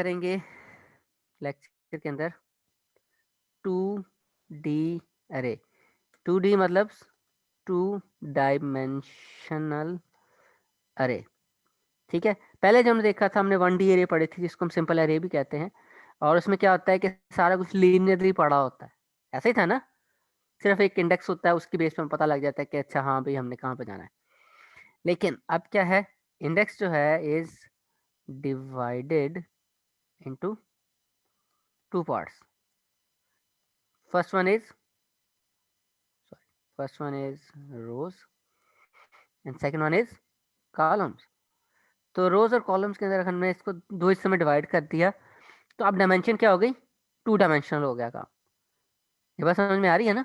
करेंगे लेक्चर के अंदर 2D अरे 2D मतलब 2 डायमेंशनल अरे। ठीक है, पहले जो हमने देखा था हमने 1D अरे पढ़ी थी जिसको हम सिंपल अरे भी कहते हैं, और उसमें क्या होता है कि सारा कुछ लीनियरली पढ़ा होता है, ऐसा ही था ना, सिर्फ एक इंडेक्स होता है उसकी बेस पे पता लग जाता है कि अच्छा हाँ भाई हमने कहाँ पे जाना है। लेकिन अब क्या है, इंडेक्स जो है is divided into 2 parts. First one is rows and second one is columns. तो रोज और कॉलम्स के अंदर हमने इसको 2 हिस्से में डिवाइड कर दिया, तो अब डायमेंशन क्या हो गई, 2 डायमेंशनल हो गया काम। ये बात समझ में आ रही है ना।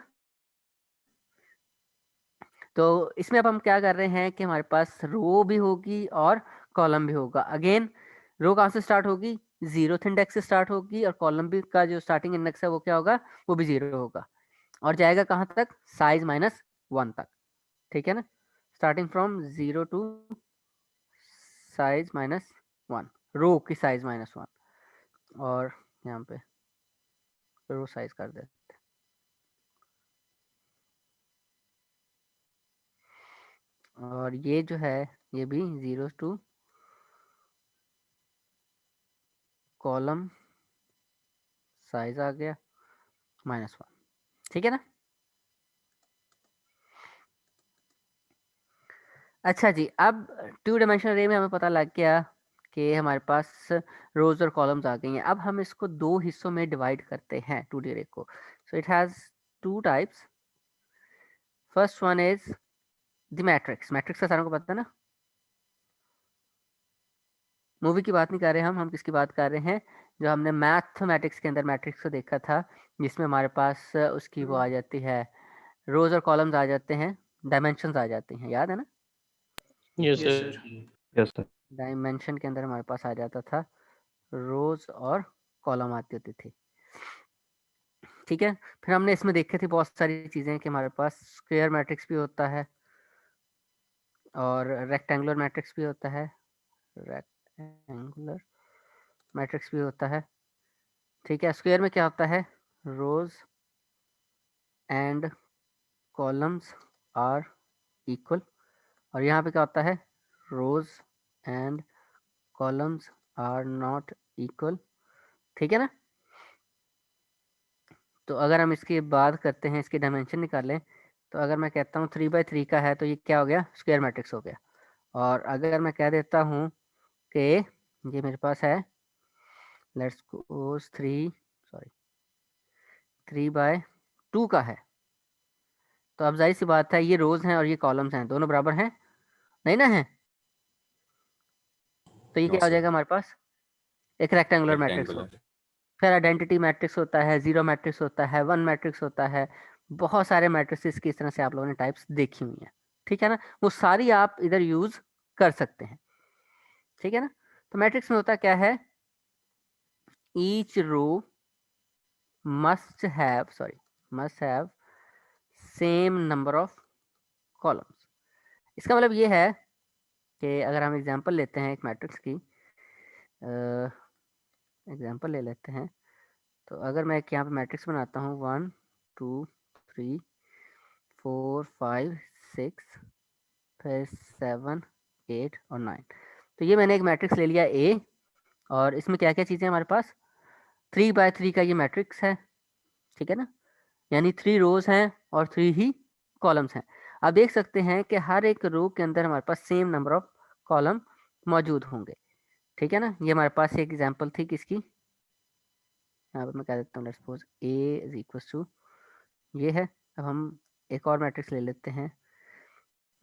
तो इसमें अब हम क्या कर रहे हैं कि हमारे पास रो भी होगी और कॉलम भी होगा। अगेन रो कहाँ से स्टार्ट होगी, 0th इंडेक्स से स्टार्ट होगी, और कॉलम भी का जो स्टार्टिंग इंडेक्स है वो क्या होगा, वो भी 0 होगा, और जाएगा कहाँ तक, साइज -1 तक। ठीक है ना, स्टार्टिंग फ्रॉम 0 टू साइज -1, रो की साइज -1, और यहाँ पे रो साइज कर दे। और ये जो है ये भी 0 टू कॉलम साइज आ गया -1। ठीक है ना। अच्छा जी, अब 2 डायमेंशनल अरे में हमें पता लग गया कि हमारे पास रोज और कॉलम्स आ गई हैं। अब हम इसको 2 हिस्सों में डिवाइड करते हैं 2D अरे को। So it has 2 types. First one is the matrix. Matrix का सारों को पता है ना, मूवी की बात नहीं कर रहे हम किसकी बात कर रहे हैं, जो हमने मैथमेटिक्स के अंदर मैट्रिक्स को देखा था, जिसमें हमारे पास उसकी वो आ जाती है, रोज और कॉलम्स आ जाते हैं, डायमेंशंस आ जाती हैं, याद है ना। Yes yes sir. Sir. Yes sir. Dimension के अंदर हमारे पास आ जाता था रोज और कॉलम आती होती थी। ठीक है, फिर हमने इसमें देखे थे बहुत सारी चीज़ें कि हमारे पास स्क्वायर मैट्रिक्स भी होता है और रेक्टेंगुलर मैट्रिक्स भी होता है, रेक्टेंगुलर मैट्रिक्स भी होता है। ठीक है, स्क्वायर में क्या होता है, rows and columns are equal, और यहाँ पे क्या होता है, rows and columns are not equal. ठीक है ना। तो अगर हम इसकी बात करते हैं, इसकी डायमेंशन निकालें, तो अगर मैं कहता हूँ 3 by 3 का है तो ये क्या हो गया, स्क्वायर मैट्रिक्स हो गया। और अगर मैं कह देता हूँ कि ये मेरे पास है, लेट्स सपोज 3 by 2 का है, तो अब जाहिर सी बात है ये रोज हैं और ये कॉलम्स हैं, दोनों बराबर हैं, नहीं ना है। तो ये नो क्या हो सर, जाएगा हमारे पास, एक रेक्टेंगुलर मैट्रिक्स हो। रेक्टेंगुलर। फिर आइडेंटिटी मैट्रिक्स होता है, जीरो मैट्रिक्स होता है, वन मैट्रिक्स होता है, बहुत सारे मैट्रिक्स की इस तरह से आप लोगों ने टाइप्स देखी हुई हैं। ठीक है ना, वो सारी आप इधर यूज कर सकते हैं। ठीक है ना। तो मैट्रिक्स में होता क्या है, each row must have same number of columns. इसका मतलब ये है कि अगर हम एग्जांपल लेते हैं एक मैट्रिक्स की, एग्जांपल ले लेते हैं, तो अगर मैं एक यहाँ पे मैट्रिक्स बनाता हूँ 1 2 3 4 5 6 फिर 7 8 और 9, तो ये मैंने एक मैट्रिक्स ले लिया ए, और इसमें क्या क्या चीज़ें हमारे पास, 3 by 3 का ये मैट्रिक्स है। ठीक है ना, यानी 3 रोज हैं और 3 ही कॉलम्स हैं। आप देख सकते हैं कि हर एक रो के अंदर हमारे पास सेम नंबर ऑफ कॉलम मौजूद होंगे। ठीक है ना, ये हमारे पास एक एग्जांपल थी किसकी, यहाँ पर मैं कह देता हूँ let's suppose A is equal to ये है। अब हम एक और मैट्रिक्स ले लेते हैं,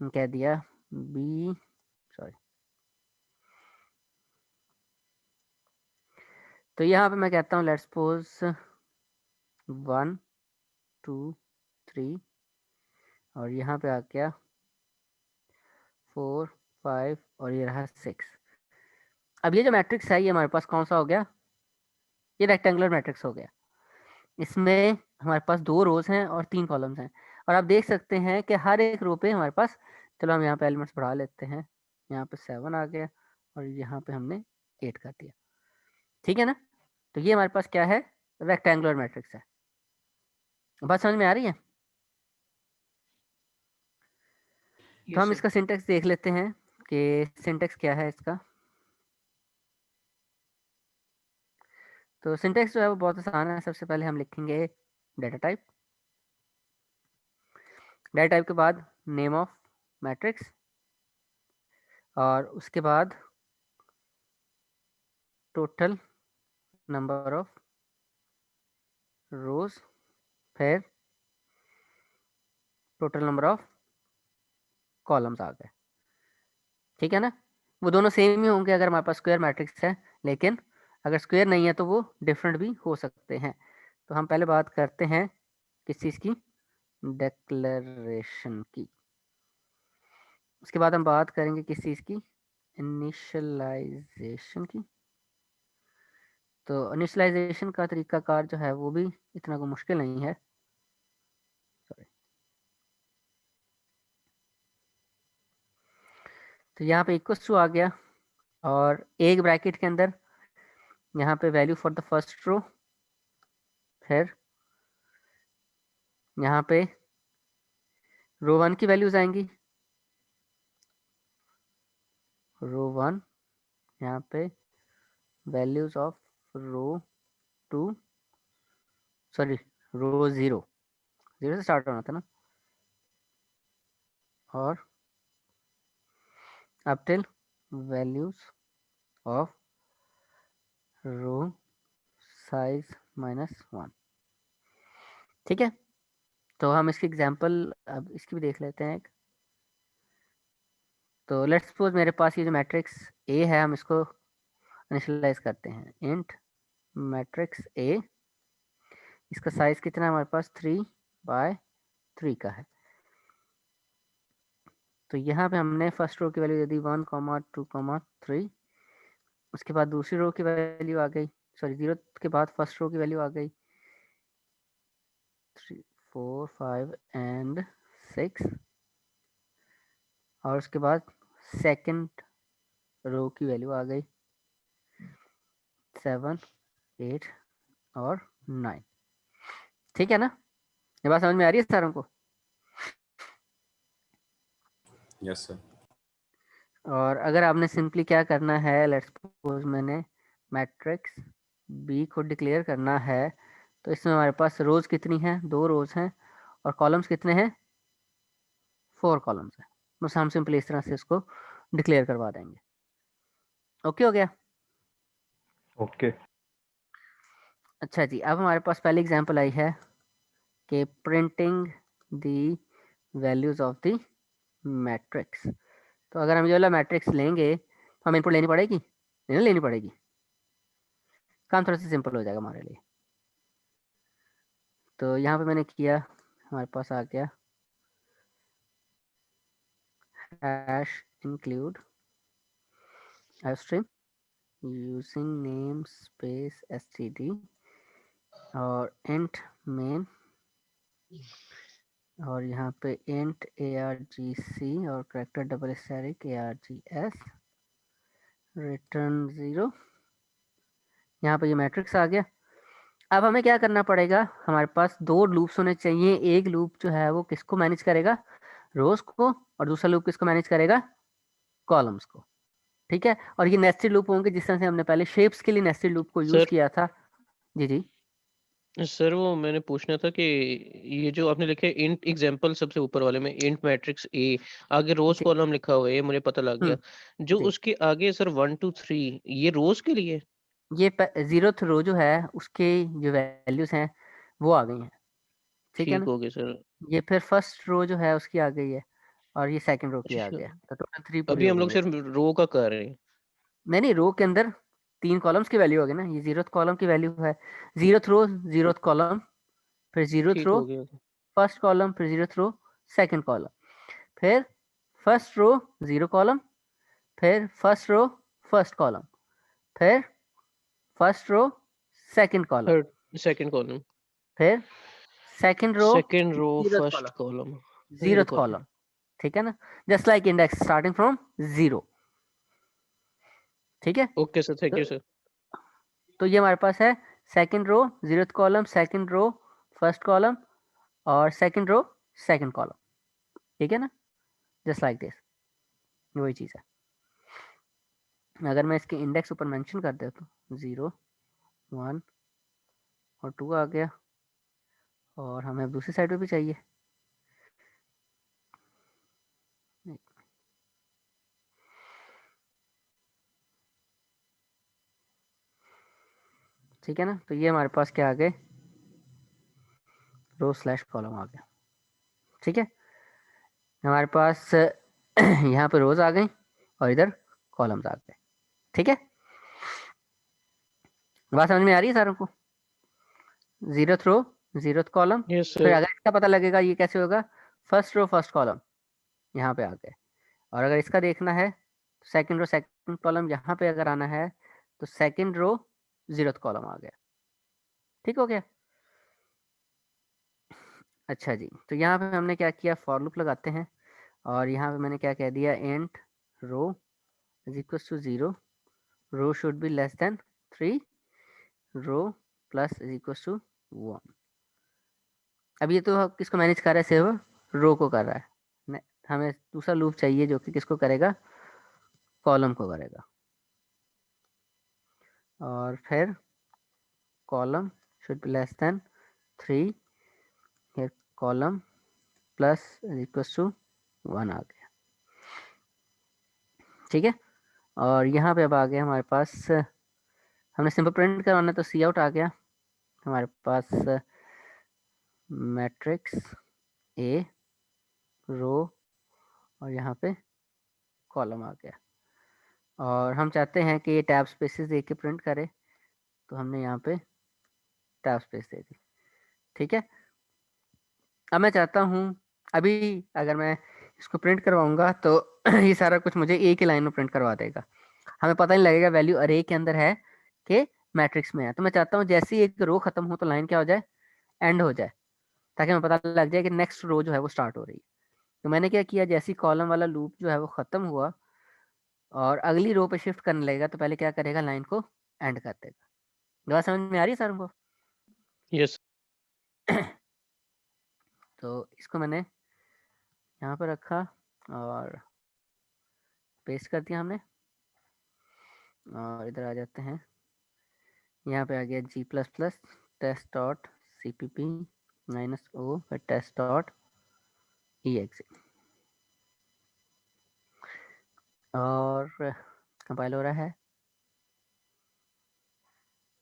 कह दिया बी, सॉरी, तो यहाँ पे मैं कहता हूँ लेट्स सपोज 1 2 3, और यहाँ पे आ गया 4 5 और ये रहा 6। अब ये जो मैट्रिक्स है ये हमारे पास कौन सा हो गया, ये रेक्टेंगुलर मैट्रिक्स हो गया। इसमें हमारे पास 2 रोज हैं और 3 कॉलम्स हैं, और आप देख सकते हैं कि हर एक रो पे हमारे पास, चलो हम यहाँ पे एलिमेंट्स बढ़ा लेते हैं, यहाँ पे 7 आ गया और यहाँ पे हमने 8 कर दिया। ठीक है ना। तो ये हमारे पास क्या है, रेक्टेंगुलर मैट्रिक्स है। बात समझ में आ रही है। तो हम इसका सिंटेक्स देख लेते हैं कि सिंटेक्स क्या है इसका। तो सिंटेक्स जो है वो बहुत आसान है। सबसे पहले हम लिखेंगे डाटा टाइप, डाटा टाइप के बाद नेम ऑफ मैट्रिक्स, और उसके बाद टोटल नंबर ऑफ रोज, फिर टोटल नंबर ऑफ कॉलम्स आ गए। ठीक है ना। वो दोनों सेम ही होंगे अगर हमारे पास स्क्वायर मैट्रिक्स है, लेकिन अगर स्क्वायर नहीं है तो वो डिफरेंट भी हो सकते हैं। तो हम पहले बात करते हैं किस चीज़ की, डिक्लेरेशन की। उसके बाद हम बात करेंगे किस चीज़ की, इनिशियलाइजेशन की। तो इनिशियलाइजेशन का तरीकाकार जो है वो भी इतना को मुश्किल नहीं है। सॉरी। तो यहाँ पे इक्वल्स टू आ गया, और एक ब्रैकेट के अंदर यहाँ पे value for the first row, फिर यहाँ पे रो 1 की वैल्यूज आएंगी, रो 1, यहाँ पे values of row 2, sorry row 0, 0 से स्टार्ट होना था ना, और up till values of row size -1। ठीक है। तो हम इसकी एग्जांपल अब इसकी भी देख लेते हैं एक। तो लेट्स सपोज मेरे पास ये जो मैट्रिक्स ए है, हम इसको इनिशियलाइज करते हैं, इंट मैट्रिक्स ए, इसका साइज कितना है हमारे पास, 3/3 का है। तो यहाँ पे हमने फर्स्ट रो की वैल्यू दे दी 1, 2, 3। उसके बाद दूसरी रो की वैल्यू आ गई, सॉरी 0 के बाद फर्स्ट रो की वैल्यू आ गई 3, 4, 5 एंड 6, और उसके बाद सेकंड रो की वैल्यू आ गई 7, 8 और 9। ठीक है ना, ये बात समझ में आ रही है सारों को। Yes sir. और अगर आपने सिंपली क्या करना है, लेट्स सपोज मैंने मैट्रिक्स बी को डिक्लेयर करना है, तो इसमें हमारे पास रोज कितनी है, 2 रोज हैं, और कॉलम्स कितने हैं, 4 कॉलम्स हैं। बस हम सिंपली इस तरह से इसको डिक्लेयर करवा देंगे। ओके हो गया। ओके। अच्छा जी, अब हमारे पास पहली एग्जांपल आई है कि printing the values of the matrix. तो अगर हम ये वाला मैट्रिक्स लेंगे तो हमें इनपुट लेनी पड़ेगी, नहीं लेनी पड़ेगी, काम थोड़ा सा सिंपल हो जाएगा हमारे लिए। तो यहाँ पे मैंने किया, हमारे पास आ गया hash include string using name space std और इंट मेन, और यहाँ पे इंट argc और character double static args return 0। यहाँ पे ये मैट्रिक्स आ गया। अब हमें क्या करना पड़ेगा, हमारे पास 2 लूप्स होने चाहिए। एक लूप जो है वो किसको मैनेज करेगा, रोज को, और दूसरा लूप किसको मैनेज करेगा, कॉलम्स को। ठीक है। और ये नेस्टेड लूप होंगे जिस तरह से हमने पहले शेप्स के लिए नेस्टेड लूप को यूज सर किया था। जी जी सर वो मैंने पूछना था कि ये जो आपने लिखे इंट एग्जांपल सबसे ऊपर वाले में इंट मैट्रिक्स ए, आगे रोज जी। कॉलम लिखा हुआ है, ये मुझे पता लग गया। जो जी, उसके आगे सर 1 2 3 ये रोज के लिए। ये 0th रो जो है उसके जो वैल्यूज हैं वो आ गई हैं। ठीक है ठीक ना। हो गया सर। ये फिर फर्स्ट रो जो है उसकी आ गई है, और ये सेकंड रो की आ अच्छा, गया, तो टोटल 3 पूरी अभी हो हम गई लोग है। सिर्फ रो का कर रहे हैं। नहीं, रो के अंदर 3 कॉलम्स की वैल्यू होगी ना, ये 0th कॉलम की वैल्यू है, 0th रो 0th कॉलम, फिर 0th ठीक रो हो गया। फर्स्ट कॉलम, फिर 0th रो सेकंड कॉलम, फिर फर्स्ट रो 0 कॉलम, फिर फर्स्ट रो फर्स्ट कॉलम, फिर first row second column, third second column, फिर second row second row 0th first column, column, zero 0th column. Column. ठीक है ना, just like index starting from 0। ठीक है। Okay sir, thank तो you sir. तो ये हमारे पास है second row 0th column, second row first column, और सेकंड रो सेकंड कॉलम, ठीक है ना, जस्ट लाइक दिस, वही चीज़ है। अगर मैं इसके इंडेक्स ऊपर मेंशन कर देता हूँ 0 1 और 2 आ गया, और हमें अब दूसरी साइड पे भी चाहिए, ठीक है ना। तो ये हमारे पास क्या आ गए, रो स्लैश कॉलम आ गया, ठीक है। हमारे पास यहाँ पे रोज आ गई और इधर कॉलम्स आ गए, ठीक है। बात समझ में आ रही है सारों को? 0th रो 0th कॉलम, यस फिर सर। अगर इसका पता लगेगा ये कैसे होगा, फर्स्ट रो फर्स्ट कॉलम यहाँ पे आ गए, और अगर इसका देखना है सेकंड रो सेकंड कॉलम यहाँ पे अगर आना है तो सेकंड रो 0th कॉलम आ गया, ठीक हो गया। अच्छा जी, तो यहाँ पे हमने क्या किया, फॉर लूप लगाते हैं, और यहाँ पे मैंने क्या कह दिया, int row is equal to 0, row should be less than 3, row plus is equal to 1। अब ये तो किसको मैनेज कर रहा है, सिर्फ रो को कर रहा है, हमें दूसरा लूप चाहिए जो कि किसको करेगा, कॉलम को करेगा। और फिर column should be less than 3, फिर कॉलम प्लस इक्वल टू 1 आ गया, ठीक है। और यहाँ पे अब आ गया हमारे पास, हमने सिंपल प्रिंट करवाना तो सी आउट आ गया हमारे पास, मैट्रिक्स ए रो और यहाँ पे कॉलम आ गया, और हम चाहते हैं कि ये टैब स्पेसेस दे के प्रिंट करे, तो हमने यहाँ पे टैब स्पेस दे दी, ठीक है। अब मैं चाहता हूँ, अभी अगर मैं इसको प्रिंट करवाऊंगा तो ये सारा कुछ मुझे एक ही लाइन में प्रिंट करवा देगा, हमें पता नहीं लगेगा वैल्यू अरे के अंदर है कि मैट्रिक्स में है। तो मैं चाहता हूँ जैसे ही एक रो खत्म हो तो लाइन क्या हो जाए, एंड हो जाए, ताकि हमें पता लग जाए कि नेक्स्ट रो जो है वो स्टार्ट हो रही है। तो मैंने क्या किया, जैसे ही कॉलम वाला लूप जो है वो खत्म हुआ और अगली रो पे शिफ्ट करने लगेगा, तो पहले क्या करेगा, लाइन को एंड कर देगा। बात समझ में आ रही है सर को? यस। तो इसको मैंने यहाँ पर रखा और पेस्ट कर दिया हमने, और इधर आ जाते हैं, यहाँ पे आ गया G plus plus test dot C P P -o फिर टेस्ट डॉट ई एक्स, और कंपाइल हो रहा है।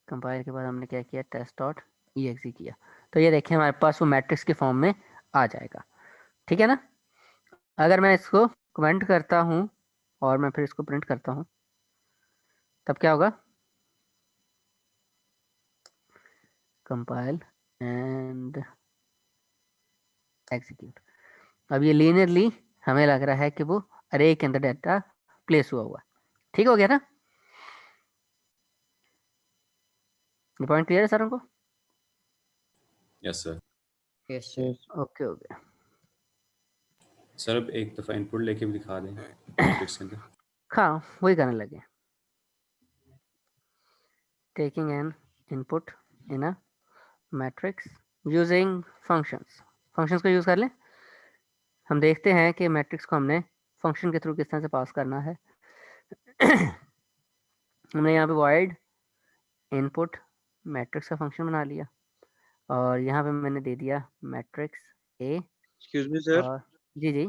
कंपाइल के बाद हमने क्या किया, टेस्ट डॉट ई एक्स किया, तो ये देखिए हमारे पास वो मैट्रिक्स के फॉर्म में आ जाएगा, ठीक है ना। अगर मैं इसको कमेंट करता हूँ और मैं फिर इसको प्रिंट करता हूँ, तब क्या होगा, कंपाइल एंड एग्जीक्यूट। अब ये लीनियरली हमें लग रहा है कि वो अरे के अंदर डाटा प्लेस हुआ, ठीक हो गया ना। ये पॉइंट क्लियर है सर को? Yes sir. Yes sir. Okay हो गया। सर अब एक दफ़ा इनपुट लेके भी दिखा दें मैट्रिक्स के अंदर। हाँ वही करने लगे, taking an input in a matrix using functions, functions को यूज़ कर लें। हम देखते हैं कि मैट्रिक्स को हमने फंक्शन के थ्रू किस तरह से पास करना है। हमने यहाँ पे वॉइड इनपुट मैट्रिक्स का फंक्शन बना लिया, और यहाँ पे मैंने दे दिया matrix A, excuse me sir. और जी जी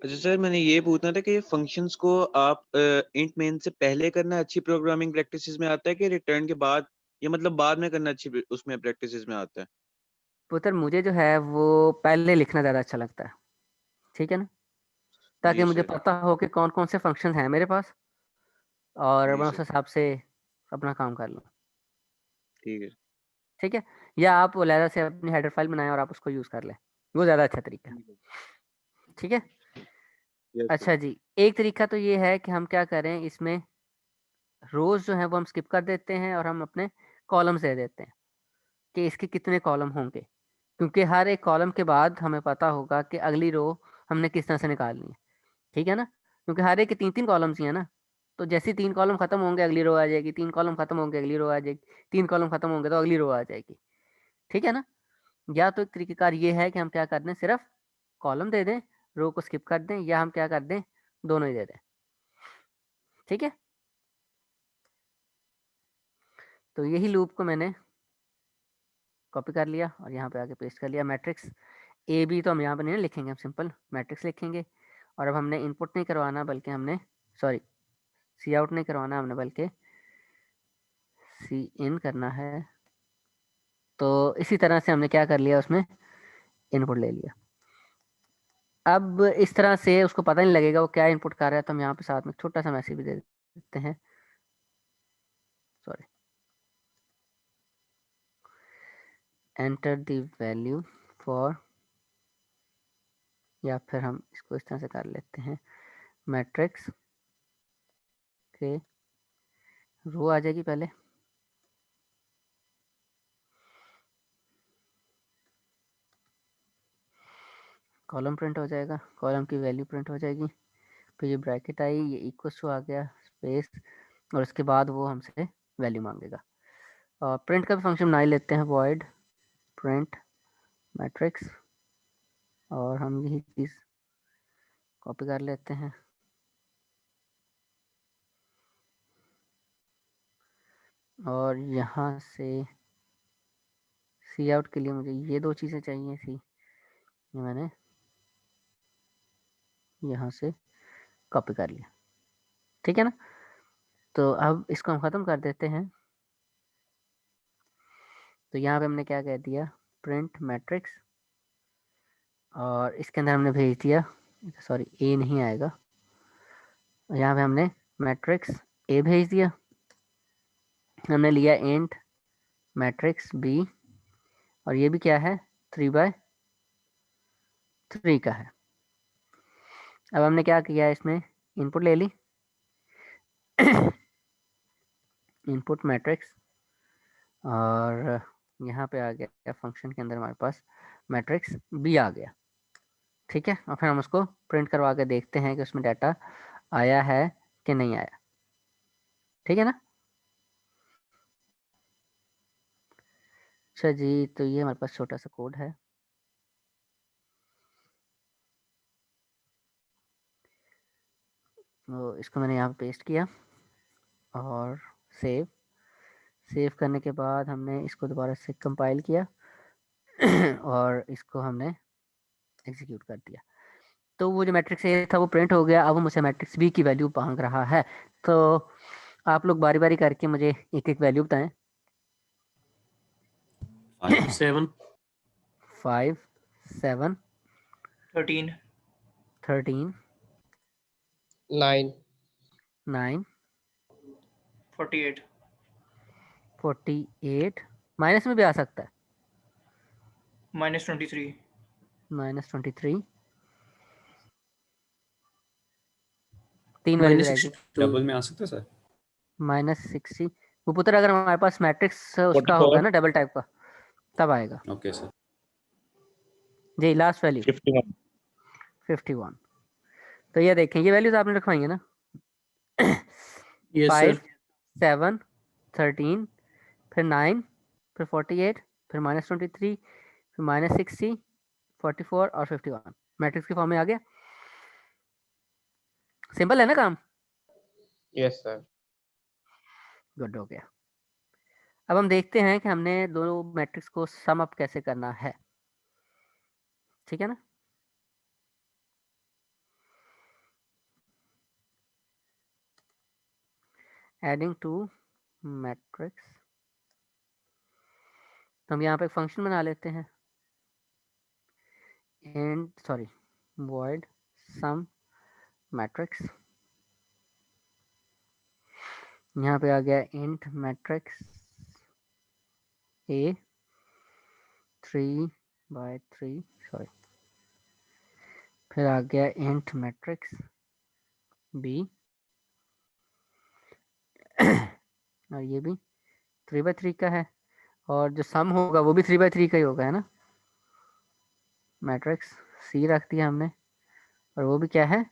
अच्छा सर, मैंने ये पूछना था कि फंक्शंस को आप इंट मेन से पहले करना अच्छी प्रोग्रामिंग प्रैक्टिसेस में आता है कि रिटर्न के बाद, या मतलब बाद में करना अच्छी उसमें प्रैक्टिसेस में आता है? पुत्र, मुझे जो है वो पहले लिखना ज़्यादा अच्छा लगता है, ठीक है ना, ताकि जी मुझे सर। पता हो कि कौन कौन से फंक्शन हैं मेरे पास, और जी मैं उस सर। हिसाब से अपना काम कर लूँ, ठीक है। ठीक है। या आप लहरा से अपनी हेडर फाइल बनाएं और आप उसको यूज़ कर लें, वो ज़्यादा अच्छा तरीका है, ठीक है। Yes sir. अच्छा जी, एक तरीका तो ये है कि हम क्या करें, इसमें रोज़ जो है वो हम स्किप कर देते हैं और हम अपने कॉलम्स दे देते हैं कि इसके कितने कॉलम होंगे, क्योंकि हर एक कॉलम के बाद हमें पता होगा कि अगली रो हमने किस तरह से निकालनी है, ठीक है ना, क्योंकि हर एक के 3-3 कॉलम्स ही है ना, तो जैसे 3 कॉलम खत्म होंगे अगली रो आ जाएगी, 3 कॉलम खत्म होंगे अगली रो आ जाएगी, 3 कॉलम खत्म होंगे तो अगली रो आ जाएगी। ठीक है ना। या तो एक तरीकेकार ये है कि हम क्या कर दें, सिर्फ कॉलम दे दें, रो को स्किप कर दें, या हम क्या कर दें, दोनों ही दे दें। ठीक है। तो यही लूप को मैंने कॉपी कर लिया और यहाँ पे आके पेस्ट कर लिया। मैट्रिक्स ए बी तो हम यहाँ पे नहीं लिखेंगे, हम सिंपल मैट्रिक्स लिखेंगे। और अब हमने इनपुट नहीं करवाना, बल्कि हमने सॉरी सी आउट नहीं करवाना, हमने बल्कि सी इन करना है। तो इसी तरह से हमने क्या कर लिया, उसमें इनपुट ले लिया। अब इस तरह से उसको पता नहीं लगेगा वो क्या इनपुट कर रहा है, तो हम यहाँ पे साथ में छोटा सा मैसेज भी दे देते हैं, sorry, enter the value for, या फिर हम इसको इस तरह से कर लेते हैं, मैट्रिक्स के रो आ जाएगी पहले, कॉलम प्रिंट हो जाएगा, कॉलम की वैल्यू प्रिंट हो जाएगी, फिर ये ब्रैकेट आई, ये इक्वल टू आ गया, स्पेस, और उसके बाद वो हमसे वैल्यू मांगेगा। और प्रिंट का भी फंक्शन बना ही लेते हैं, वॉइड प्रिंट मैट्रिक्स, और हम यही चीज़ कॉपी कर लेते हैं। और यहाँ से सी आउट के लिए मुझे ये 2 चीज़ें चाहिए थी, ये मैंने यहाँ से कॉपी कर लिया। ठीक है ना। तो अब इसको हम ख़त्म कर देते हैं। तो यहाँ पे हमने क्या कह दिया, प्रिंट मैट्रिक्स, और इसके अंदर हमने भेज दिया, सॉरी ए नहीं आएगा, यहाँ पे हमने मैट्रिक्स ए भेज दिया, हमने लिया इंट मैट्रिक्स बी, और ये भी क्या है, 3/3 का है। अब हमने क्या किया, इसमें इनपुट ले ली इनपुट मैट्रिक्स, और यहाँ पे आ गया फंक्शन के अंदर हमारे पास मैट्रिक्स बी आ गया। ठीक है। और फिर हम उसको प्रिंट करवा के देखते हैं कि उसमें डाटा आया है कि नहीं आया। ठीक है ना। अच्छा जी, तो ये हमारे पास छोटा सा कोड है। तो इसको मैंने यहाँ पे पेस्ट किया और सेव करने के बाद हमने इसको दोबारा से कंपाइल किया और इसको हमने एग्जीक्यूट कर दिया। तो वो जो मैट्रिक्स ए था वो प्रिंट हो गया। अब वो मुझे मैट्रिक्स बी की वैल्यू मांग रहा है। तो आप लोग बारी बारी करके मुझे एक एक वैल्यू बताएं। 5 7 5 7 13 13 9 9 48 48, माइनस में भी आ सकता है, -23 -23, 3 वैल्यूज रहेगी, डबल में आ सकता है सर? -60। वो पुत्र अगर हमारे पास मैट्रिक्स उसका 44 होगा ना डबल टाइप का, तब आएगा। Okay sir. जी लास्ट वैल्यू 51 51। तो ये देखें, ये वैल्यूज आपने रखवाई है ना, यस 5 सर 7 13, फिर 9, फिर 48, फिर -23, फिर -60, 44 और 51 मैट्रिक्स की फॉर्म में आ गया। सिंपल है ना काम। यस सर गुड हो गया। अब हम देखते हैं कि हमने दोनों मैट्रिक्स को सम अप कैसे करना है। ठीक है ना। एडिंग टू मैट्रिक्स, तो हम यहाँ पे एक फंक्शन बना लेते हैं, and sorry void sum matrix. यहाँ पे आ गया इंट मैट्रिक्स ए 3/3, सॉरी, फिर आ गया इंट मैट्रिक्स बी और ये भी 3/3 का है, और जो सम होगा वो भी 3/3 का ही होगा, है ना। मैट्रिक्स सी रख दिया हमने, और वो भी क्या है,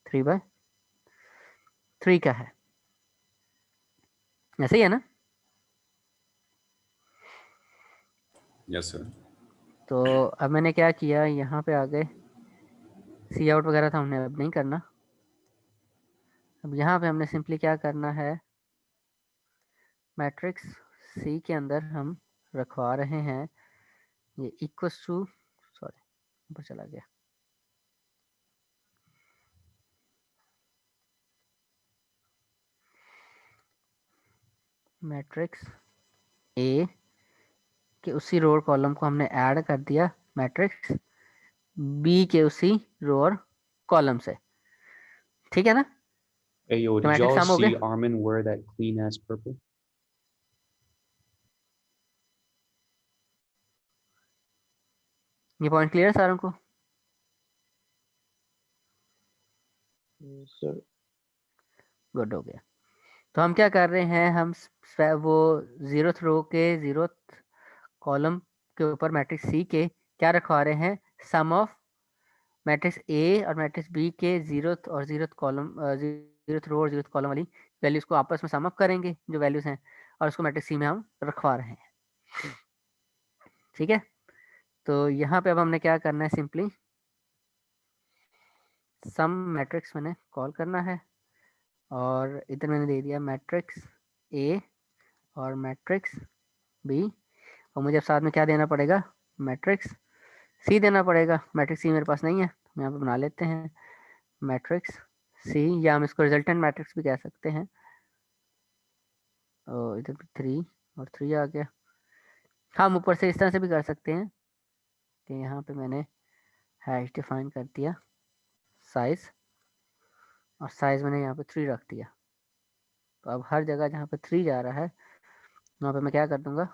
3/3 का है। ऐसे ही है ना? Yes sir. तो अब मैंने क्या किया, यहाँ पे आ गए, सी आउट वगैरह था हमने अब नहीं करना। अब यहाँ पे हमने सिंपली क्या करना है, मैट्रिक्स सी के अंदर हम रखवा रहे हैं ये इक्वल्स टू, सॉरी ऊपर चला गया, मैट्रिक्स ए के उसी रो और कॉलम को हमने ऐड कर दिया मैट्रिक्स बी के उसी रो और कॉलम से, ठीक है ना? Hey yo, तो did मैट्रिक्स y'all सम हो see गया। Armin wear that clean ass purple? ये पॉइंट क्लियर है सारों को? सर गुड हो गया। तो हम क्या कर रहे हैं, हम वो 0th रो के 0th कॉलम के ऊपर मैट्रिक्स सी के क्या रखवा रहे हैं, सम ऑफ मैट्रिक्स ए और मैट्रिक्स बी के 0th और 0th कॉलम 0th रो और 0th कॉलम वाली वैल्यूज को आपस में सम अप करेंगे जो वैल्यूज हैं, और उसको मैट्रिक्स सी में हम रखवा रहे हैं, ठीक है? तो यहाँ पे अब हमने क्या करना है, सिंपली सम मैट्रिक्स मैंने कॉल करना है, और इधर मैंने दे दिया मैट्रिक्स ए और मैट्रिक्स बी, और मुझे अब साथ में क्या देना पड़ेगा, मैट्रिक्स सी देना पड़ेगा। मैट्रिक्स सी मेरे पास नहीं है, हम यहाँ पे बना लेते हैं मैट्रिक्स सी, या हम इसको रिजल्टेंट मैट्रिक्स भी कह सकते हैं। और इधर 3 और 3 आ गया। हम ऊपर से इस तरह से भी कर सकते हैं कि यहाँ पे मैंने हैश डिफाइन कर दिया साइज, और साइज मैंने यहाँ पे 3 रख दिया। तो अब हर जगह जहाँ पे 3 जा रहा है वहाँ पे मैं क्या कर दूंगा,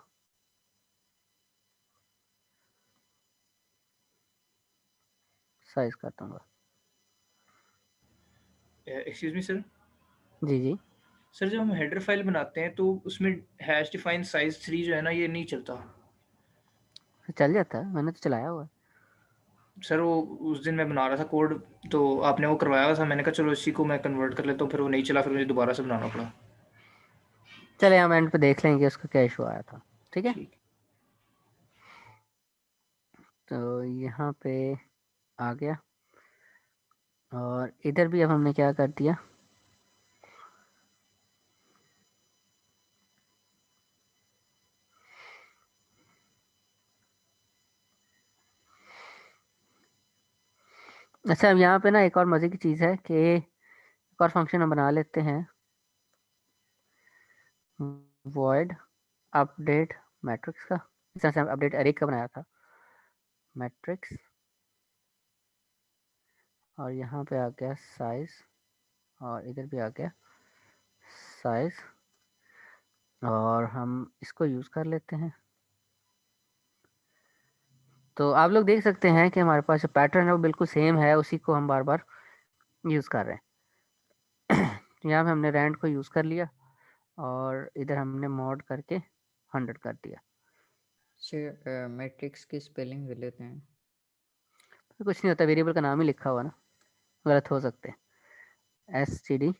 साइज कर दूंगा। Excuse me sir. जी जी, सर जब हम हेडर फाइल बनाते हैं तो उसमें हैश डिफाइन साइज 3 जो है ना, ये नहीं चलता। चल जाता है, मैंने तो चलाया हुआ है। सर वो उस दिन मैं बना रहा था कोड, तो आपने वो करवाया हुआ था, मैंने कहा चलो इसी को मैं कन्वर्ट कर लेता हूँ, फिर वो नहीं चला, फिर मुझे दोबारा से बनाना पड़ा। चले हम एंड पे देख लेंगे उसका क्या इशू आया था, ठीक है? ठीक। तो यहाँ पे आ गया, और इधर भी अब हमने क्या कर दिया, अच्छा अब यहाँ पे ना एक और मज़े की चीज़ है कि एक और फंक्शन हम बना लेते हैं, void अपडेट मैट्रिक्स का, इस तरह से हम अपडेट अरे का बनाया था मैट्रिक्स, और यहाँ पे आ गया साइज, और इधर भी आ गया साइज, और हम इसको यूज़ कर लेते हैं। तो आप लोग देख सकते हैं कि हमारे पास जो पैटर्न है वो बिल्कुल सेम है, उसी को हम बार बार यूज़ कर रहे हैं। यहाँ पे हमने रैंड को यूज़ कर लिया, और इधर हमने मॉड करके 100 कर दिया। सर मैट्रिक्स की स्पेलिंग ले लेते हैं। तो कुछ नहीं होता, वेरिएबल का नाम ही लिखा हुआ ना, गलत हो सकते हैं। std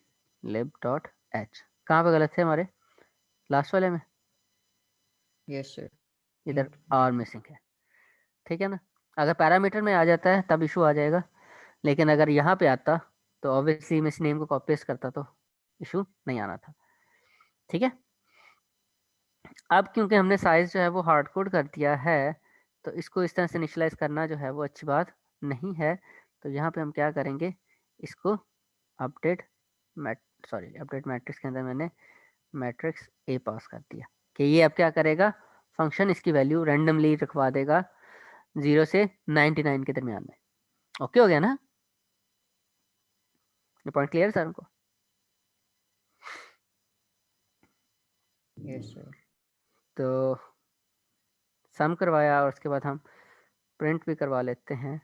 lib.h कहाँ पे गलत थे हमारे, लास्ट वाले में, यस सर। इधर आर मिसिंग है, ठीक है ना? अगर पैरामीटर में आ जाता है तब इशू आ जाएगा, लेकिन अगर यहाँ पे आता तो ऑब्वियसली मैं इस नेम को कॉपी पेस्ट करता तो इशू नहीं आना था, ठीक है? अब क्योंकि हमने साइज जो है वो हार्ड कोड कर दिया है, तो इसको इस तरह से इनिशियलाइज करना जो है वो अच्छी बात नहीं है। तो यहाँ पे हम क्या करेंगे, इसको अपडेट अपडेट मैट्रिक्स के अंदर मैंने मैट्रिक्स ए पास कर दिया कि ये अब क्या करेगा, फंक्शन इसकी वैल्यू रैंडमली रखवा देगा 0 से 99 के दरमियान में। ओके हो गया ना? ये पॉइंट क्लियर है सर हमको? Yes sir. तो सम करवाया, और उसके बाद हम प्रिंट भी करवा लेते हैं,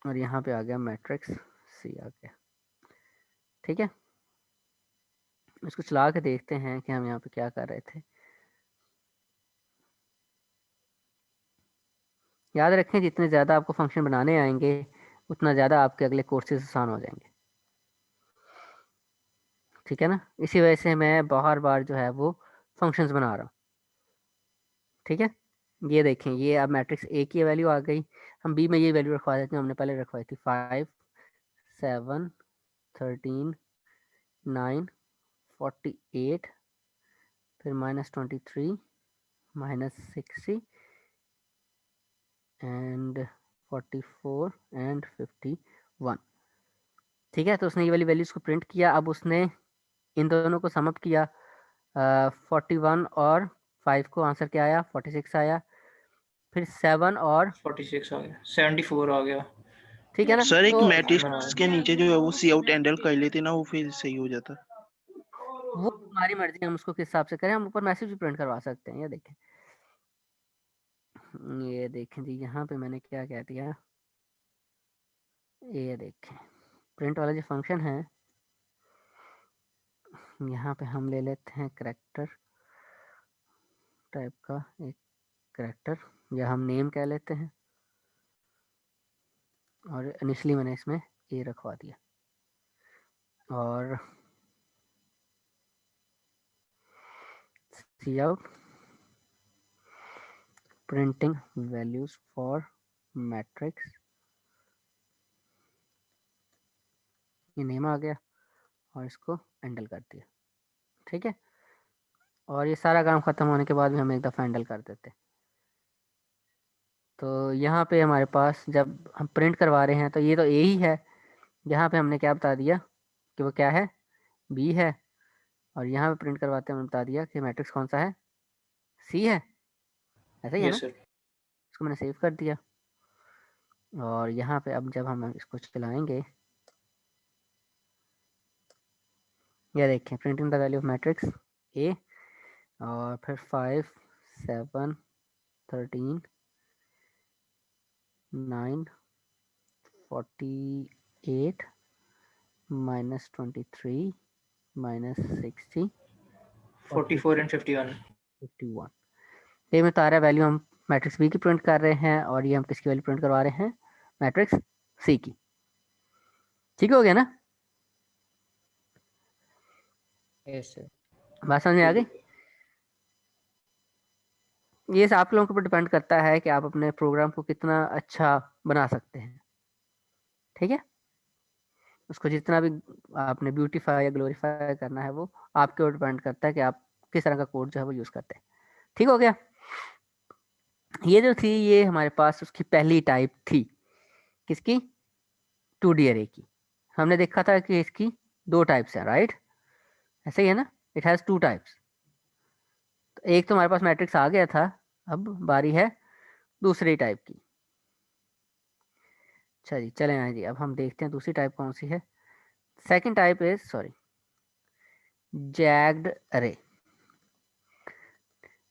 और यहाँ पे आ गया मैट्रिक्स सी आ गया, ठीक है? इसको चला के देखते हैं कि हम यहाँ पे क्या कर रहे थे। याद रखें जितने ज़्यादा आपको फंक्शन बनाने आएंगे उतना ज़्यादा आपके अगले कोर्सेज आसान हो जाएंगे। ठीक है ना, इसी वजह से मैं बार बार जो है वो फंक्शंस बना रहा हूँ। ठीक है, ये देखें, ये अब मैट्रिक्स ए की वैल्यू आ गई। हम बी में ये वैल्यू रखवा देते हैं, हमने पहले रखवाई थी 5 7 13 9 48, फिर -23 -60 एंड 44 एंड 51। ठीक है, तो उसने ये वाली वैल्यूज को प्रिंट किया। अब उसने इन दोनों को समअप किया, 41 और 5 को आंसर क्या आया, 46 आया। फिर 7 और 46 आ गया, 74 आ गया। ठीक है ना, सर एक तो मैट्रिक्स के नीचे जो है वो सी आउट हैंडल कर लेते ना, वो फिर सही हो जाता। वो हमारी मर्जी, हम उसको किस हिसाब से करें। हम ऊपर मैसेज भी प्रिंट करवा सकते हैं। ये देखें जी, यहाँ पे मैंने क्या कह दिया, ये देखें प्रिंट वाला जो फंक्शन है, यहाँ पे हम ले लेते हैं करैक्टर टाइप का एक करैक्टर, या हम नेम कह लेते हैं, और इनिशियली मैंने इसमें ए रखवा दिया, और C out printing values for matrix, ये नेम आ गया और इसको हैंडल कर दिया। ठीक है, और ये सारा काम ख़त्म होने के बाद भी हम एक दफ़ा हैंडल कर देते। तो यहाँ पे हमारे पास जब हम प्रिंट करवा रहे हैं तो ये तो ए ही है, यहाँ पे हमने क्या बता दिया कि वो क्या है, बी है, और यहाँ पे प्रिंट करवाते हैं हमने बता दिया कि मैट्रिक्स कौन सा है, सी है। ऐसा ही है ना, यस सर। इसको मैंने सेव कर दिया। और यहाँ पे अब जब हम इसको चलाएंगे, ये देखें printing the value of matrix A, और फिर 5 7 13 9 48 -23 -60 44 एंड 51। 51। ये में तारा वैल्यू हम मैट्रिक्स बी की प्रिंट कर रहे हैं, और ये हम किसकी वैल्यू प्रिंट करवा रहे हैं, मैट्रिक्स सी की। ठीक हो गया ना, यस सर। बात समझ में आ गई। ये आप लोगों के ऊपर डिपेंड करता है कि आप अपने प्रोग्राम को कितना अच्छा बना सकते हैं। ठीक है, उसको जितना भी आपने ब्यूटीफाई या ग्लोरीफाई करना है वो आपके ऊपर डिपेंड करता है कि आप किस तरह का कोड जो है वो यूज़ करते हैं। ठीक हो गया, ये जो थी ये हमारे पास उसकी पहली टाइप थी, किसकी, 2D अरे की। हमने देखा था कि इसकी दो टाइप्स हैं, राइट, ऐसे ही है ना, इट हैज़ 2 टाइप्स। तो एक तो हमारे पास मैट्रिक्स आ गया था, अब बारी है दूसरी टाइप की। अच्छा जी, चलें आए जी, अब हम देखते हैं दूसरी टाइप कौन सी है। सेकंड टाइप इज जैग्ड अरे।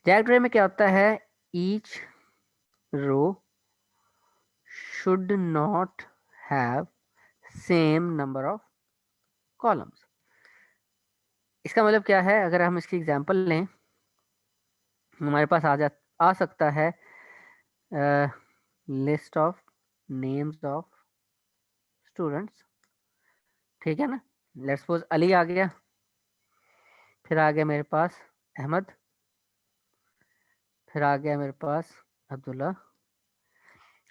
जैग्ड अरे में क्या होता है, each row should not have same number of columns. इसका मतलब क्या है, अगर हम इसकी एग्जांपल लें, हमारे पास आ सकता है list of names of students. ठीक है ना, लेट्स सपोज अली आ गया, फिर आ गया मेरे पास अहमद, फिर आ गया मेरे पास अब्दुल्ला।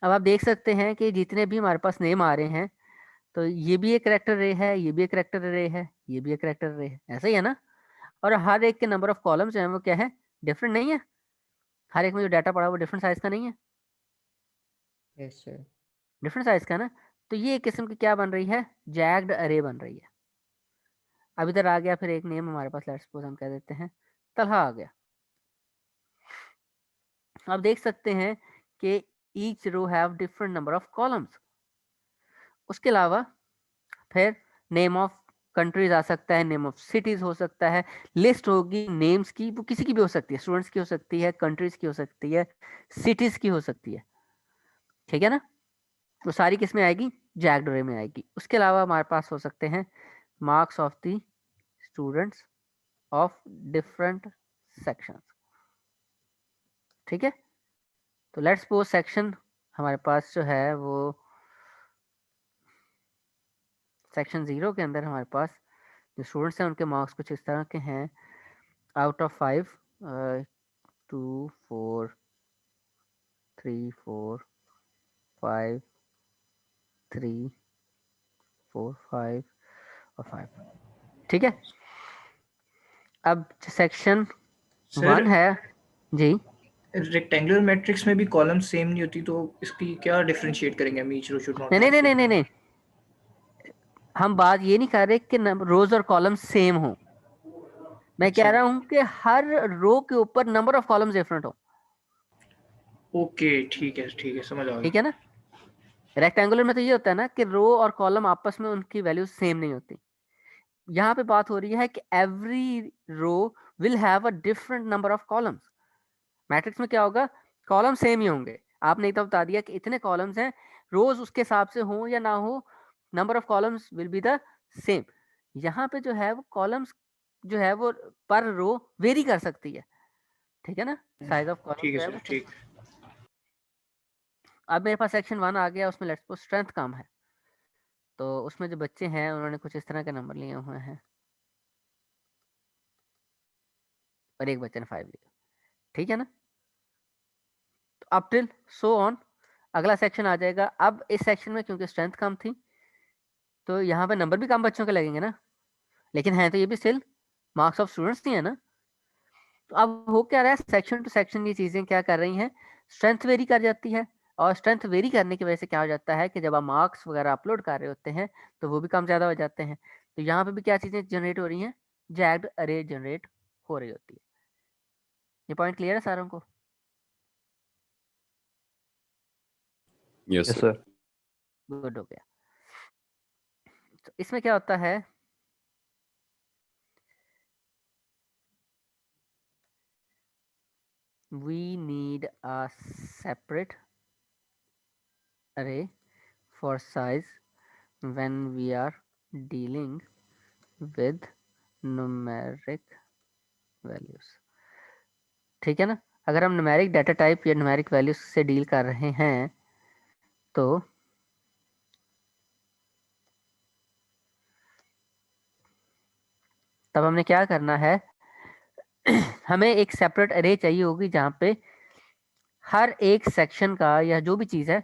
अब आप देख सकते हैं कि जितने भी हमारे पास नेम आ रहे हैं, तो ये भी एक करैक्टर रे है, ये भी एक करैक्टर रे है, ये भी एक करैक्टर रे है, ऐसा ही है ना। और हर एक के नंबर ऑफ कॉलम्स जो है वो क्या है, डिफरेंट नहीं है। हर एक में जो डाटा पड़ा है वो डिफरेंट साइज का नहीं है, यस सर। डिफरेंट साइज का ना। तो ये एक किस्म की क्या बन रही है, जैग्ड अरे बन रही है। अब इधर आ गया फिर एक नेम हमारे पास, लेट्स सपोज हम कह देते हैं तलहा आ गया। आप देख सकते हैं कि each row have different number of columns. उसके अलावा फिर नेम ऑफ कंट्रीज आ सकता है, नेम ऑफ सिटीज हो सकता है, लिस्ट होगी नेम्स की, वो किसी की भी हो सकती है, स्टूडेंट्स की हो सकती है, कंट्रीज की हो सकती है, सिटीज की हो सकती है। ठीक है ना, वो सारी किस में आएगी, जैग्ड अरे में आएगी। उसके अलावा हमारे पास हो सकते हैं marks of the students of different sections. ठीक है, तो लेट्स सपोज सेक्शन हमारे पास जो है वो सेक्शन 0 के अंदर हमारे पास जो स्टूडेंट्स हैं उनके मार्क्स कुछ इस तरह के हैं, आउट ऑफ 5 2 4 3 4 5 3 4 5 और 5। ठीक है, अब सेक्शन सर 1 है जी। रेक्टेंगुलर मैट्रिक्स में भी कॉलम सेम नहीं होती, तो इसकी क्या डिफरेंशिएट करेंगे हम? ईच रो शुड नॉट नहीं नहीं नहीं नहीं नहीं, हम बात ये नहीं कर रहे कि रोज और कॉलम सेम हो, मैं कह रहा हूँ कि हर रो के ऊपर नंबर ऑफ कॉलम्स डिफरेंट हो। ओके ठीक है समझ आ गया। ठीक है ना, रेक्टेंगुलर में तो ये होता है ना कि रो और कॉलम आपस में उनकी वैल्यूज सेम नहीं होती। यहाँ पे बात हो रही है कि every row will have a different number of columns. Matrix में क्या होगा, कॉलम सेम ही होंगे, आपने तो बता दिया कि इतने कॉलम्स हैं, रोज उसके हिसाब से हो या ना हो, number of columns will be the same. यहाँ पे जो है वो कॉलम्स जो है वो पर रो वेरी कर सकती है। ठीक है ना, साइज ऑफ कॉलम ठीक जो है है सर वो। ठीक। अब मेरे पास सेक्शन 1 आ गया, उसमें लेट्स सपोज स्ट्रेंथ काम है, तो उसमें जो बच्चे हैं उन्होंने कुछ इस तरह के नंबर लिए हुए हैं और एक बच्चे ने 5 लिया। ठीक है ना, तो अप टिल सो ऑन अगला सेक्शन आ जाएगा। अब इस सेक्शन में क्योंकि स्ट्रेंथ कम थी तो यहाँ पे नंबर भी कम बच्चों के लगेंगे ना, लेकिन है तो ये भी स्टिल मार्क्स ऑफ स्टूडेंट्स नहीं है ना। तो अब हो क्या रहा है, सेक्शन टू सेक्शन ये चीज़ें क्या कर रही हैं, स्ट्रेंथ वेरी कर जाती है, और स्ट्रेंथ वेरी करने की वजह से क्या हो जाता है कि जब आप मार्क्स वगैरह अपलोड कर रहे होते हैं तो वो भी कम ज़्यादा हो जाते हैं। तो यहाँ पे भी क्या चीज़ें जनरेट हो रही हैं, जैग्ड अरे जनरेट हो रही होती है। ये पॉइंट क्लियर है सारों को? Yes yes sir. Sir. Good हो गया। तो इसमें क्या होता है, we need a separate array for size when we are dealing with numeric values। ठीक है ना, अगर हम न्यूमेरिक डाटा टाइप या न्यूमेरिक वैल्यूज से डील कर रहे हैं तो तब हमने क्या करना है हमें एक सेपरेट अरे चाहिए होगी जहाँ पे हर एक सेक्शन का या जो भी चीज़ है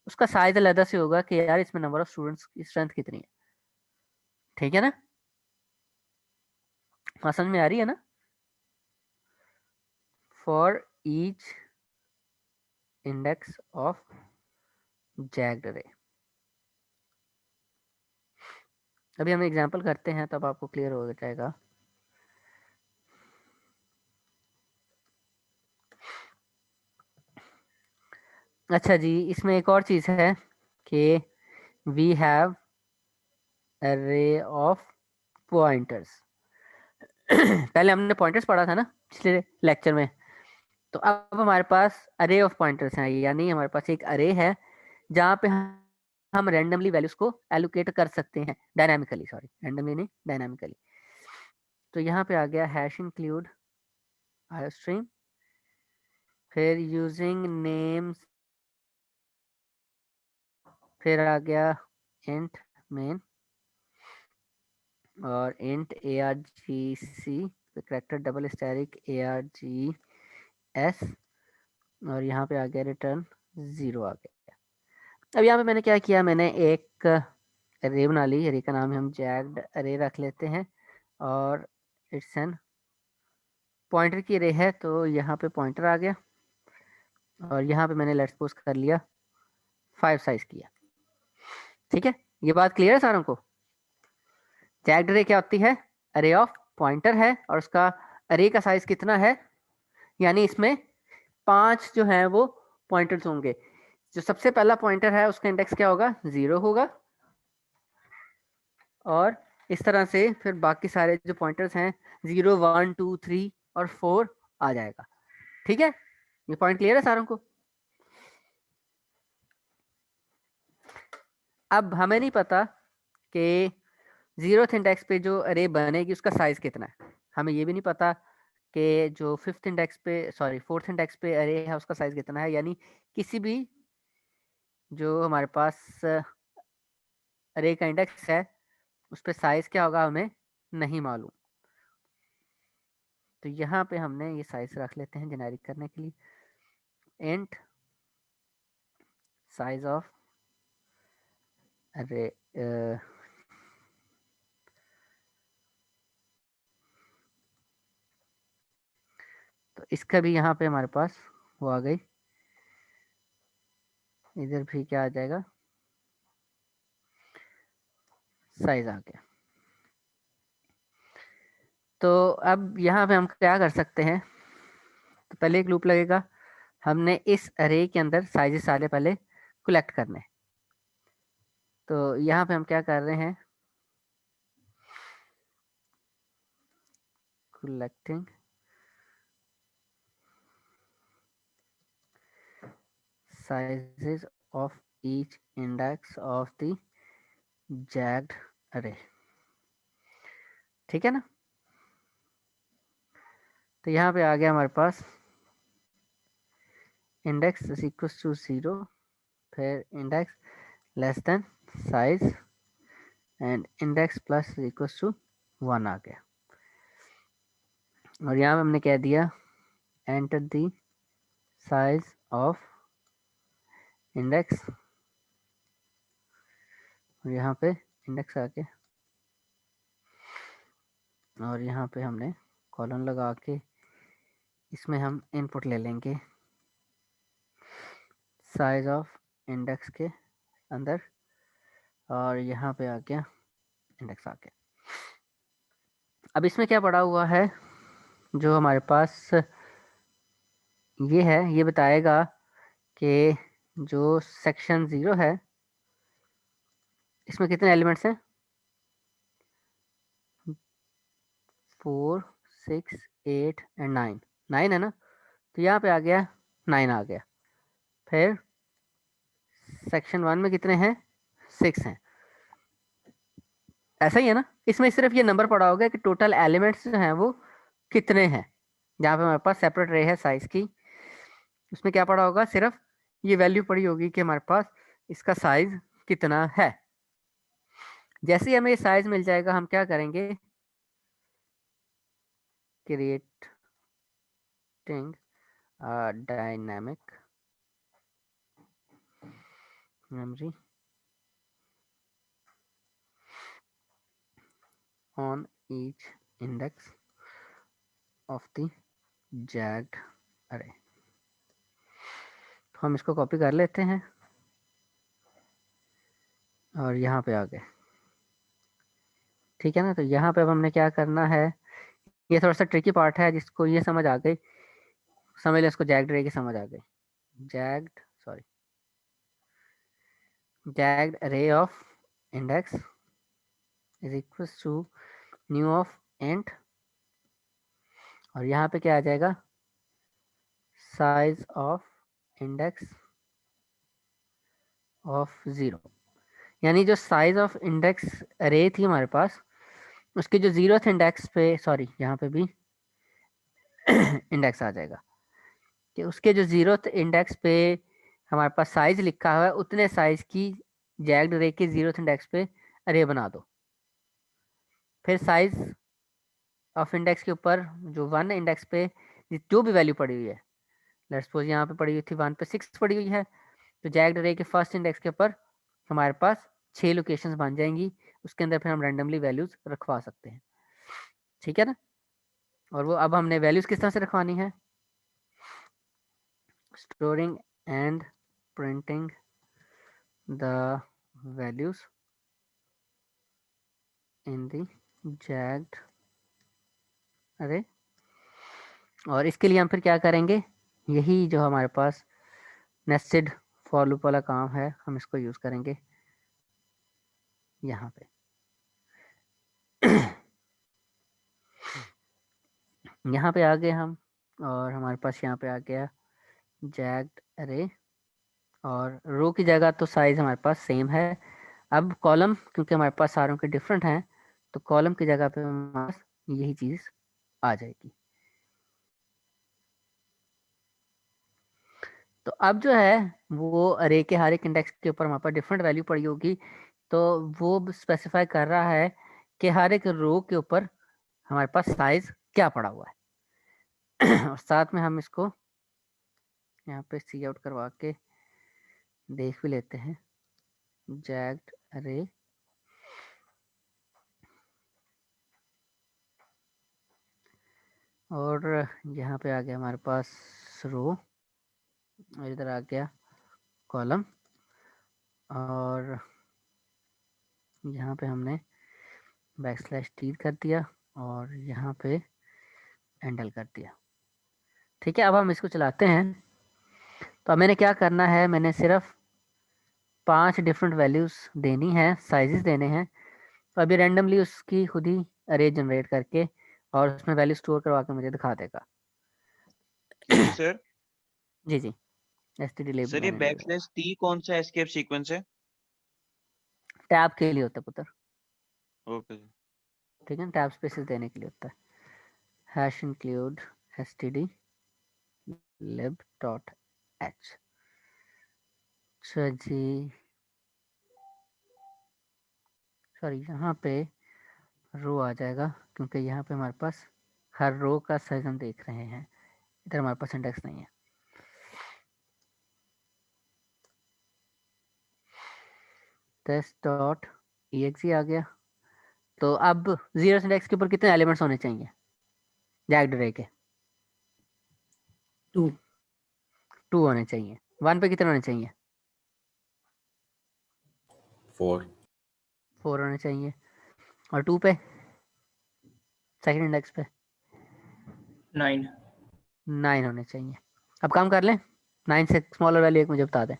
उसका साइज अलग से होगा कि यार इसमें नंबर ऑफ स्टूडेंट्स की स्ट्रेंथ कितनी है। ठीक है ना, हाँ समझ में आ रही है ना। फॉर ईच इंडेक्स ऑफ जैग्ड अरे, अभी हम एग्जांपल करते हैं तब आपको क्लियर हो जाएगा। अच्छा जी, इसमें एक और चीज़ है कि we have array of pointers. पहले हमने पॉइंटर्स पढ़ा था ना पिछले लेक्चर में, तो अब हमारे पास अरे ऑफ पॉइंटर्स हैं, यानी हमारे पास एक अरे है जहाँ पे हम रैंडमली वैल्यूज को एलोकेट कर सकते हैं, डायनामिकली, सॉरी रैंडमली नहीं डायनामिकली। तो यहाँ पे आ गया हैश इंक्लूड आयोस्ट्रीम, फिर यूजिंग नेम्स, फिर आ गया इंट मेन और int argc character double asterisk args, और यहाँ पे आ गया रिटर्न 0 आ गया। अब यहाँ पे मैंने क्या किया, मैंने एक अरे बना ली, अरे का नाम हम जैग्ड अरे रख लेते हैं और इट्स एन पॉइंटर की अरे है, तो यहाँ पे पॉइंटर आ गया और यहाँ पे मैंने लेट्स सपोज कर लिया 5 साइज किया। ठीक है, ये बात क्लियर है सारों को। जैग्ड अरे क्या होती है, अरे ऑफ पॉइंटर है और उसका अरे का साइज कितना है, यानी इसमें 5 जो है वो पॉइंटर्स होंगे। जो सबसे पहला पॉइंटर है उसका इंडेक्स क्या होगा, 0 होगा, और इस तरह से फिर बाकी सारे जो पॉइंटर्स हैं 0 1 2 3 और 4 आ जाएगा। ठीक है, ये पॉइंट क्लियर है सारों को। अब हमें नहीं पता कि 0th इंडेक्स पे जो अरे बनेगी उसका साइज कितना है, हमें ये भी नहीं पता कि जो 5th इंडेक्स पे, सॉरी 4th इंडेक्स पे अरे है उसका साइज कितना है, यानी किसी भी जो हमारे पास अरे का इंडेक्स है उस पर साइज क्या होगा हमें नहीं मालूम। तो यहाँ पे हमने ये साइज रख लेते हैं जेनेरिक करने के लिए, इंट साइज ऑफ अरे तो इसका भी यहाँ पे हमारे पास वो आ गई, इधर भी क्या आ जाएगा, साइज आ गया। तो अब यहाँ पे हम क्या कर सकते हैं, तो पहले एक लूप लगेगा, हमने इस अरे के अंदर साइजेस सारे पहले कलेक्ट करने। तो यहाँ पे हम क्या कर रहे हैं, collecting sizes of each index of the jagged array। ठीक है ना। तो यहाँ पे आ गया हमारे पास इंडेक्स इज इक्वल टू 0, फिर index less than size and index plus equal to 1 आ गया। और यहाँ पे हमने कह दिया enter the size of index, और यहाँ पे इंडेक्स आ गया, और यहाँ पे हमने कॉलन लगा के इसमें हम इनपुट ले लेंगे साइज ऑफ इंडेक्स के अंदर, और यहाँ पे आ गया इंडेक्स आ गया। अब इसमें क्या पड़ा हुआ है, जो हमारे पास ये है, ये बताएगा कि जो सेक्शन 0 है इसमें कितने एलिमेंट्स हैं, 4 6 8 एंड 9 9 है ना। तो यहाँ पे आ गया 9 आ गया। फिर सेक्शन 1 में कितने हैं, 6 हैं। ऐसा ही है ना, इसमें सिर्फ ये नंबर पड़ा होगा कि टोटल एलिमेंट्स जो हैं वो कितने हैं। जहाँ पे हमारे पास सेपरेट रे है साइज की, उसमें क्या पड़ा होगा, सिर्फ ये वैल्यू पड़ी होगी कि हमारे पास इसका साइज कितना है। जैसे ही हमें ये साइज मिल जाएगा, हम क्या करेंगे, creating dynamic memory on each index of the jagged array। तो हम इसको कॉपी कर लेते हैं और यहाँ पे आ गए। ठीक है ना। तो यहाँ पे अब हमने क्या करना है, ये थोड़ा सा ट्रिकी पार्ट है, जिसको ये समझ आ गई, समझ ले इसको जैग्ड अरे की समझ आ गई। Jagged array of index is equal to new of int, और यहाँ पे क्या आ जाएगा, साइज ऑफ इंडेक्स ऑफ 0। यानी जो साइज ऑफ इंडेक्स अरे थी हमारे पास, उसके जो 0th इंडेक्स पे, सॉरी यहाँ पे भी इंडेक्स आ जाएगा, कि उसके जो 0th इंडेक्स पे हमारे पास साइज लिखा हुआ है, उतने साइज की जैग्ड अरे के 0th इंडेक्स पे अरे बना दो। फिर साइज ऑफ इंडेक्स के ऊपर जो 1 इंडेक्स पे जो भी वैल्यू पड़ी हुई है, लेट्स सपोज यहाँ पे पड़ी हुई थी 1 पे 6 पड़ी हुई है, तो जैग्ड अरे के फर्स्ट इंडेक्स के ऊपर हमारे पास 6 लोकेशंस बन जाएंगी, उसके अंदर फिर हम रैंडमली वैल्यूज रखवा सकते हैं। ठीक है ना। और वो अब हमने वैल्यूज किस तरह से रखवानी है, storing and printing the values in the jagged array. और इसके लिए हम फिर क्या करेंगे, यही जो हमारे पास नेस्टेड फॉर लूप वाला काम है, हम इसको यूज करेंगे यहाँ पे। यहाँ पे आ गए हम, और हमारे पास यहाँ पे आ गया जैग्ड अरे, और रो की जगह तो साइज हमारे पास सेम है। अब कॉलम, क्योंकि हमारे पास सारों के डिफरेंट हैं, तो कॉलम की जगह पे हमारे पास यही चीज आ जाएगी। तो अब जो है वो अरे के हर एक इंडेक्स के ऊपर हमारे पास डिफरेंट वैल्यू पड़ी होगी, तो वो स्पेसिफाई कर रहा है कि हर एक रो के ऊपर हमारे पास साइज क्या पड़ा हुआ है और साथ में हम इसको यहाँ पे सी आउट करवा के देख भी लेते हैं। जैग्ड अरे और यहाँ पे आ गया हमारे पास रो और इधर आ गया कॉलम और यहाँ पे हमने \t कर दिया और यहाँ पे हैंडल कर दिया। ठीक है, अब हम इसको चलाते हैं। तो अब मैंने क्या करना है, मैंने सिर्फ 5 डिफरेंट वैल्यूज देनी है, साइजेस देने हैं। तो अभी रैंडमली उसकी खुद ही अरे जनरेट करके और उसमें वैल्यू स्टोर करवा के मुझे दिखा देगा। QC सर, जी जी, std लेबल सर ये मैंने ले लिया। \t कौन सा एस्केप सीक्वेंस है? टैब के लिए होता है पुत्र, ओके ठीक है, टैब स्पेसेस देने के लिए होता है। Hash include std lib.h। अच्छा जी, सॉरी यहाँ पे रो आ जाएगा क्योंकि यहाँ पे हमारे पास हर रो का साइज हम देख रहे हैं, इधर हमारे पास इंडेक्स नहीं है। test.exe आ गया। तो अब 0 इंडेक्स के ऊपर कितने एलिमेंट्स होने चाहिए जैग्ड अरे के? 2 होने चाहिए। 1 पे कितने होने चाहिए? 4 होने चाहिए। और 2 पे, सेकंड इंडेक्स पे 9। 9 होने चाहिए। अब काम कर लें, 9 से स्मॉलर वैल्यू एक मुझे बता दें।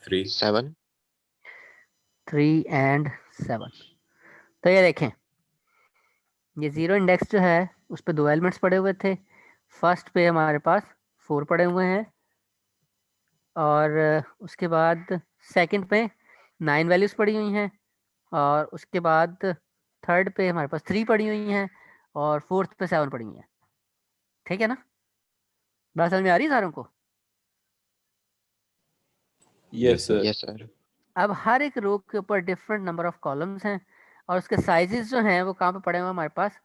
7 3 and 7। तो ये देखें, ये 0 इंडेक्स जो है उस पर 2 एलिमेंट्स पड़े हुए थे। फर्स्ट पे हमारे पास 4 पड़े हुए हैं और उसके बाद सेकंड पे 9 वैल्यूज पड़ी हुई हैं और उसके बाद थर्ड पे हमारे पास 3 पड़ी हुई हैं और फोर्थ पे 7 पड़ी हुई हैं। ठीक है ना, बात समझ में आ रही है सारों को? Yes sir. Yes sir. अब हर एक रो के ऊपर डिफरेंट नंबर ऑफ कॉलम्स हैं और उसके साइजेस जो हैं वो कहाँ पे पड़े हुए हैं हमारे पास?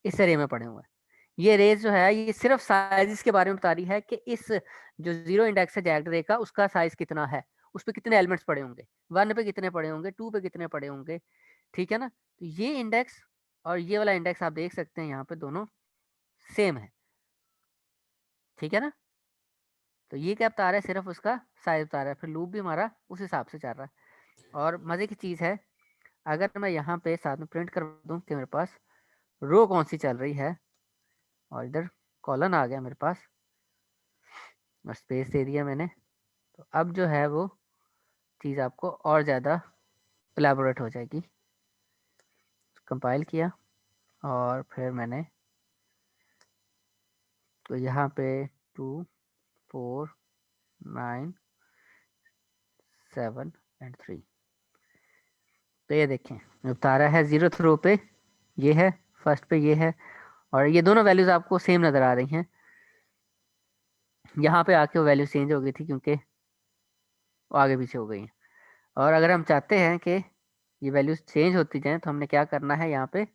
इस रे में पड़े हुए हैं। ये रेज जो है ये सिर्फ साइजेस के बारे में बता रही है कि इस जो 0 इंडेक्स है जैग्ड रे का उसका साइज कितना है, उस पर कितने एलिमेंट्स पड़े होंगे, 1 पे कितने पड़े होंगे, 2 पे कितने पड़े होंगे। ठीक है ना, तो ये इंडेक्स और ये वाला इंडेक्स आप देख सकते हैं यहाँ पे दोनों सेम है। ठीक है ना, तो ये क्या बता रहा है? सिर्फ उसका साइज बता रहा है। फिर लूप भी हमारा उस हिसाब से चल रहा है। और मज़े की चीज़ है, अगर मैं यहाँ पे साथ में प्रिंट कर दूँ कि मेरे पास रो कौन सी चल रही है और इधर कॉलन आ गया मेरे पास और स्पेस दे दिया मैंने, तो अब जो है वो चीज़ आपको और ज़्यादा एलैबोरेट हो जाएगी। कंपाइल किया और फिर मैंने तो यहाँ पे 2 4 9 7 and 3। तो ये देखें बता रहा है 0th रो पे ये है, फर्स्ट पे ये है और ये दोनों वैल्यूज आपको सेम नज़र आ रही हैं। यहाँ पे आके वो वैल्यू चेंज हो गई थी क्योंकि वो आगे पीछे हो गई हैं। और अगर हम चाहते हैं कि ये वैल्यूज चेंज होती जाएं तो हमने क्या करना है, यहाँ पे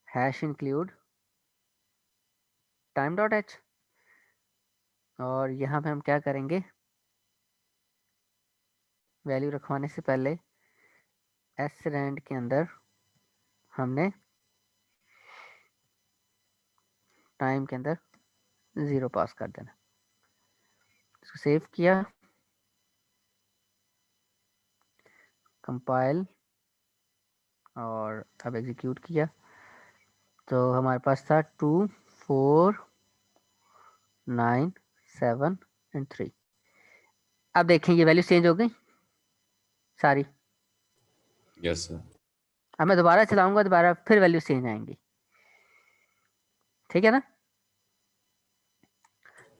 हैश इंक्लूड time.h और यहाँ पे हम क्या करेंगे, वैल्यू रखवाने से पहले srand के अंदर हमने टाइम के अंदर 0 पास कर देना। इसको सेव किया, कंपाइल और अब एग्जीक्यूट किया तो हमारे पास था 2 4 9 7 and 3। अब देखें ये वैल्यू चेंज हो गई सारी। Yes sir. अब मैं दोबारा चलाऊंगा, दोबारा फिर वैल्यू चेंज आएंगी। ठीक है ना,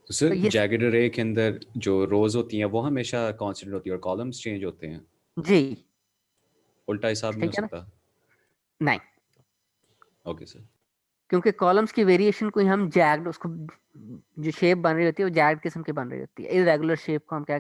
तो सर तो ये जैग्ड अरे के अंदर जो रोज होती हैं वो हमेशा कांस्टेंट होती है और कॉलम्स चेंज होते हैं, जी उल्टा हिसाब नहीं हो ठीक है ना, सकता? नहीं, ओके सर। क्योंकि कॉलम्स की वेरिएशन को हम जैग्ड, उसको जो शेप बन रही होती है वो जैग्ड किस्म की बन रही होती है। इरेगुलर शेप को हम क्या